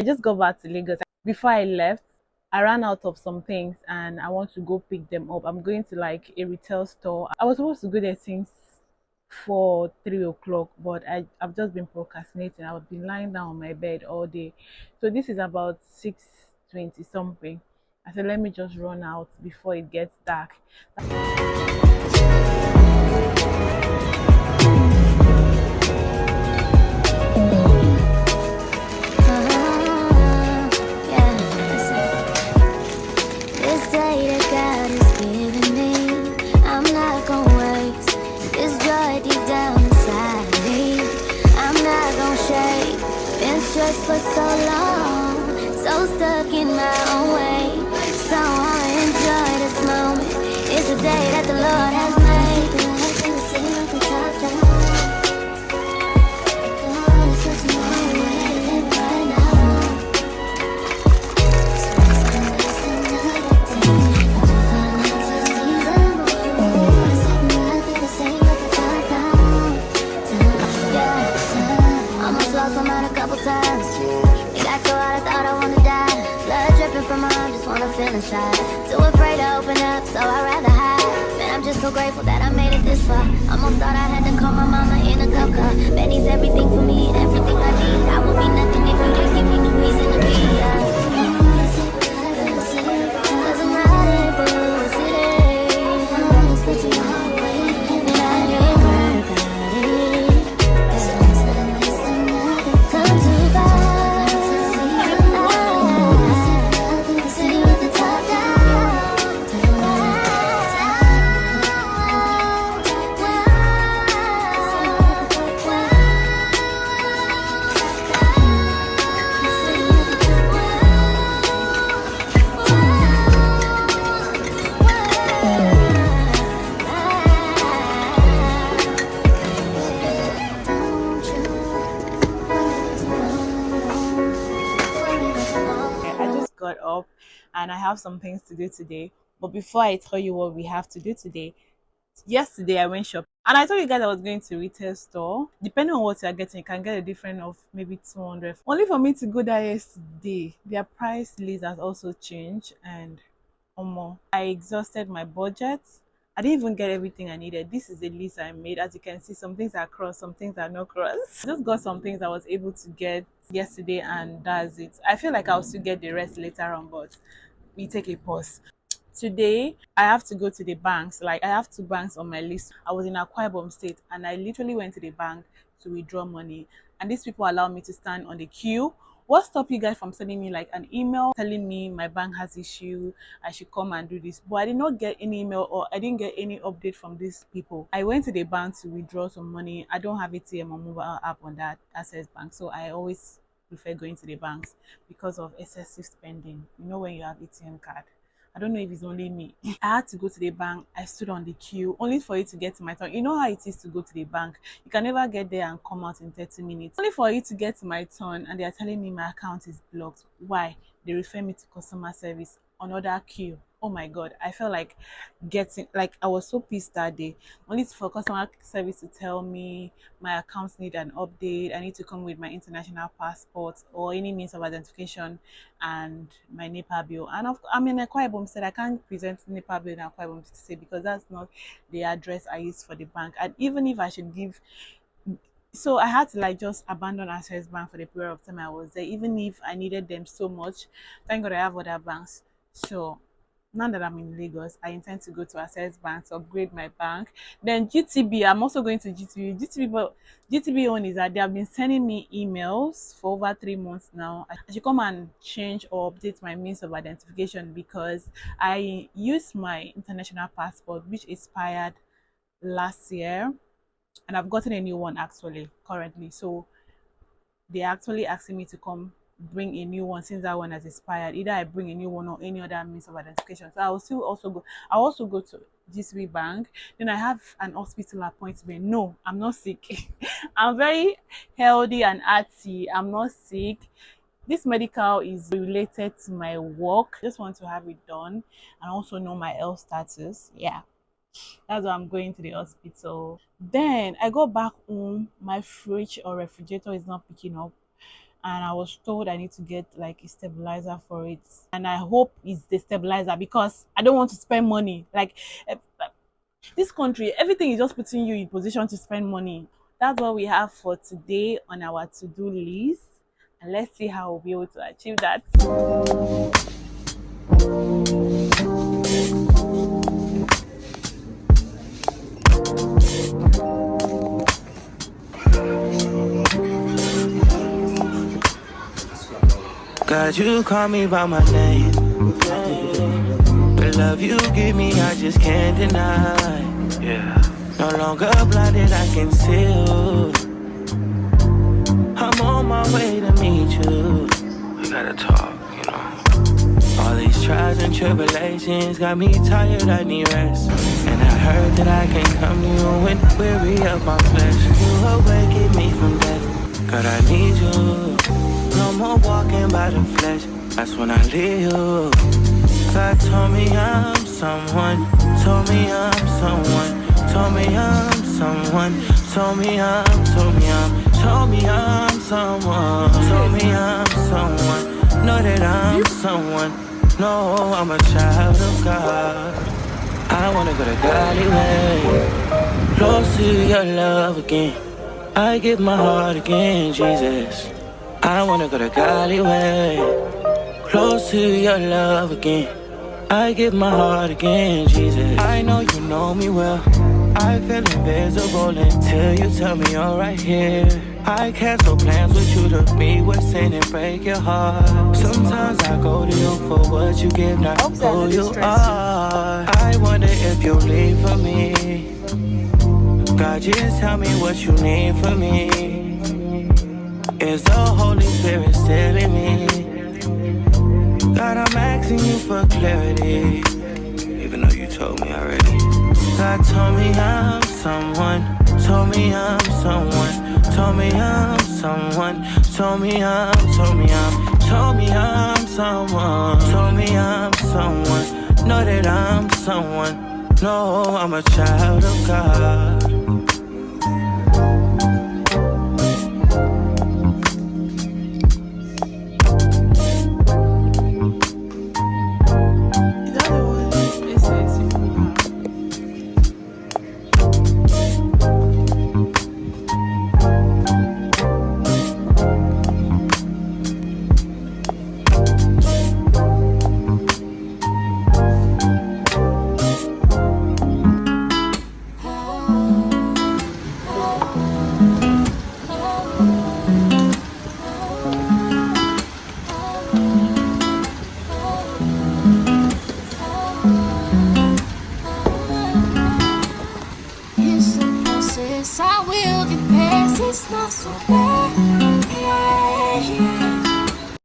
I just got back to Lagos. Before I left, I ran out of some things and I want to go pick them up. I'm going to like a retail store. I was supposed to go there since 3 o'clock, but I've just been procrastinating. I've been lying down on my bed all day. So this is about 6:20 something. I said, let me just run out before it gets dark. This day that God has given me, I'm not gonna waste this joy deep down inside me. I'm not gonna shake. Been stressed for so long, so stuck in my own way. So I'ma enjoy this moment. It's a day that the Lord has made. Almost lost my mind a couple times. It got so hot I thought I wanna die. Blood dripping from my arm, just wanna feel inside. Too afraid to open up, so I'd rather hide. Man, I'm just so grateful that I made it this far. Almost thought I had to call my mama in a cup car. Betty's everything for me and everything I need. I would be nothing if you didn't give me no reason to be. Cause I'm riding through the city. And I ain't worried about it. Come too far. City with the top I just got up and I have some things to do today. But before I tell you what we have to do today, yesterday I went shopping and I told you guys I was going to retail store. Depending on what you're getting, you can get a different of maybe 200. Only for me to go there yesterday, their price list has also changed and more. I exhausted my budget. I didn't even get everything I needed. This is the list I made. As you can see, some things are cross, some things are not cross. I just got some things I was able to get yesterday, and that's it. I feel like I'll still get the rest later on, but we take a pause. Today, I have to go to the banks. Like, I have two banks on my list. I was in Akwa Ibom State, and I literally went to the bank to withdraw money. And these people allowed me to stand on the queue. What stopped you guys from sending me like an email telling me my bank has issue, I should come and do this? But I did not get any email or I didn't get any update from these people. I went to the bank to withdraw some money. I don't have ATM or mobile app on that Access Bank, so I always prefer going to the banks because of excessive spending. You know, when you have ATM card, I don't know if it's only me. I had to go to the bank. I stood on the queue only for it to get to my turn. You know how it is to go to the bank. You can never get there and come out in 30 minutes. Only for it to get to my turn and they are telling me my account is blocked. Why? They refer me to customer service. Another queue. Oh my god. I felt like getting like I was so pissed that day. Only for customer service to tell me my accounts need an update. I need to come with my international passport or any means of identification and my NEPA bill. And I'm in Akwa Ibom said I can't present NEPA bill in Akwa Ibom State because that's not the address I use for the bank. And even if I should give, so I had to like just abandon Access Bank for the period of time I was there, even if I needed them so much. Thank God I have other banks. So now that I'm in Lagos, I intend to go to Access Bank to upgrade my bank. Then GTB, I'm also going to GTB. GTB, but GTB own is that they have been sending me emails for over 3 months now. I should come and change or update my means of identification because I used my international passport, which expired last year, and I've gotten a new one actually currently. So they're actually asking me to come bring a new one since that one has expired. Either I bring a new one or any other means of identification. So I will still also go. I'll also go to GCB Bank. Then I have an hospital appointment. No, I'm not sick. I'm very healthy and active. I'm not sick. This medical is related to my work. I just want to have it done and also know my health status. Yeah, that's why I'm going to the hospital. Then I go back home. My fridge or refrigerator is not picking up. and I was told I need to get like a stabilizer for it. And I hope it's the stabilizer because I don't want to spend money. Like this country, everything is just putting you in position to spend money. That's what we have for today on our to-do list. And let's see how we'll be able to achieve that. God, you call me by my name. The love you give me, I just can't deny. Yeah. No longer blinded, I can see you. I'm on my way to meet you. We gotta talk, you know. All these trials and tribulations got me tired, I need rest. And I heard that I can come to you when weary of my flesh. You awaken me from death. God, I need you. No more walking by the flesh. That's when I leave you. God told me I'm someone. Told me I'm someone. Told me I'm someone. Told me I'm someone. Told me I'm someone. Know that I'm someone. No, I'm a child of God. I wanna go to Godly way. Close to your love again. I give my heart again, Jesus. I wanna go to Godly way. Close to your love again. I give my heart again, Jesus. I know you know me well. I feel invisible until you tell me you're right here. I cancel plans with you to be with sin and break your heart. Sometimes I go to you for what you give, not who you are. I wonder if you leave for me. God, just tell me what you need from me. Is the Holy Spirit still in me? God, I'm asking you for clarity, even though you told me already. God told me I'm someone. Told me I'm someone. Told me I'm someone. Told me I'm someone. Told me I'm someone. Know that I'm someone. No, I'm a child of God. Is that the one they say simple? It's a process, I will get past. It's not so bad.